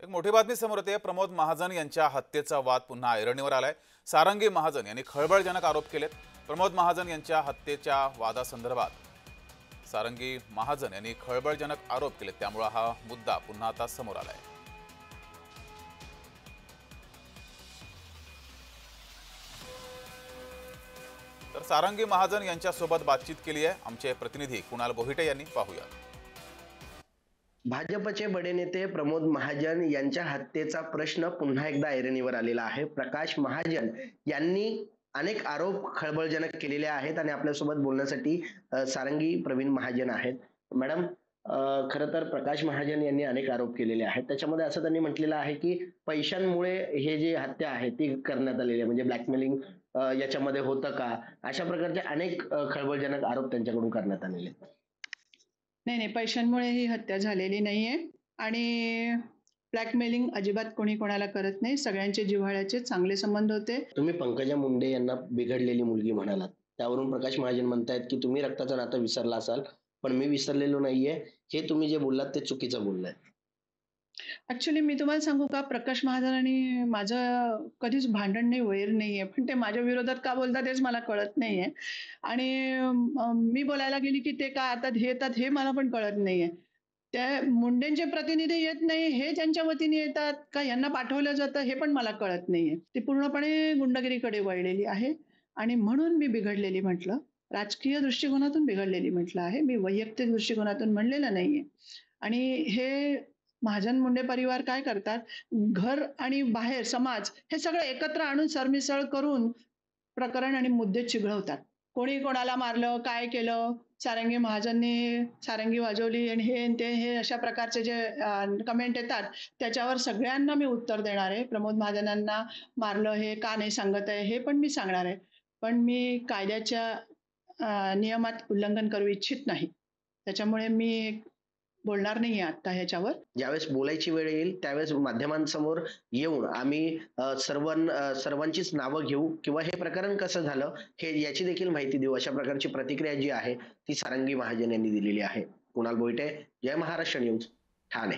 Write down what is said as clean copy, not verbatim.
एक मोठी बातमी समोर येते। प्रमोद महाजन यांच्या हत्येचा वाद पुन्हा ऐरणीवर आलाय। सारंगी महाजन यांनी खळबळजनक आरोप केलेत। प्रमोद महाजन यांच्या हत्येच्या वादासंदर्भात सारंगी महाजन यांनी खळबळजनक आरोप केलेत, त्यामुळे हा मुद्दा पुन्हा आता समोर आलाय। तर सारंगी महाजन यांच्यासोबत बातचीत केली आहे आमचे प्रतिनिधी कुणाल बोहिटे यांनी। पाहूया। भाजपचे बडे नेते प्रमोद महाजन यांच्या हत्येचा प्रश्न पुन्हा एकदा ऐरणीवर आलेला आहे। प्रकाश महाजन यांनी अनेक आरोप खळबळजनक केलेले आहेत आणि आपल्यासोबत बोलण्यासाठी सारंगी प्रवीण महाजन आहेत। मॅडम, खरं तर प्रकाश महाजन यांनी अनेक आरोप केलेले आहेत। त्याच्यामध्ये असं त्यांनी म्हटलेलं आहे की पैशांमुळे हे जे हत्या आहे ती करण्यात आलेली आहे, म्हणजे ब्लॅकमेलिंग याच्यामध्ये होतं का, अशा प्रकारचे अनेक खळबळजनक आरोप त्यांच्याकडून करण्यात आलेले आहेत। नाही नाही, पैशांमुळे ही हत्या झालेली नाहीये आणि ब्लॅकमेलिंग अजिबात कोणी कोणाला करत नाही। सगळ्यांचे जिव्हाळ्याचे चांगले संबंध होते। तुम्ही पंकजा मुंडे यांना बिघडलेली मुलगी म्हणालात, त्यावरून प्रकाश महाजन म्हणतायत की तुम्ही रक्ताचं नातं विसरला असाल, पण मी विसरलेलो नाहीये। हे तुम्ही जे बोललात ते चुकीचं बोललाय। ऍक्च्युली मी तुम्हाला सांगू का, प्रकाश महाजन आणि माझं कधीच भांडण नाही, वैर नाहीये, पण ते माझ्या विरोधात का बोलतात हेच मला कळत नाहीये। आणि मी बोलायला गेली की ते का आता येतात हे मला पण कळत नाहीये। त्या मुंडेंचे प्रतिनिधी येत नाही, हे त्यांच्या वतीने येतात का यांना पाठवलं जातं हे पण मला कळत नाहीये। ती पूर्णपणे गुंडगिरीकडे वळलेली आहे आणि म्हणून मी बिघडलेली म्हटलं, राजकीय दृष्टिकोनातून बिघडलेली म्हटलं आहे, मी वैयक्तिक दृष्टिकोनातून म्हणलेलं नाहीये। आणि हे महाजन मुंडे परिवार काय करतात, घर आणि बाहेर समाज हे सगळं एकत्र आणून सरमिसळ करून प्रकरण आणि मुद्दे चिघळवतात। कोणी कोणाला मारलं, काय केलं, सारंगी महाजनने सारंगी वाजवली आणि हे आणि ते, हे अशा प्रकारचे जे कमेंट येतात त्याच्यावर सगळ्यांना मी उत्तर देणार आहे। प्रमोद महाजनांना मारलं हे का नाही सांगत आहे हे पण मी सांगणार आहे, पण मी कायद्याच्या नियमात उल्लंघन करू इच्छित नाही, त्याच्यामुळे मी बोलणार नाहीये आता ह्याच्यावर। ज्यावेळेस बोलायची वेळ येईल त्यावेळेस माध्यमांसमोर येऊन आम्ही सर्वांचीच नावं घेऊ किंवा हे प्रकरण कसं झालं हे याची देखील माहिती देऊ, अशा प्रकारची प्रतिक्रिया जी आहे ती सारंगी महाजन यांनी दिलेली आहे। कुणाल बोईटे, जय महाराष्ट्र न्यूज, ठाणे।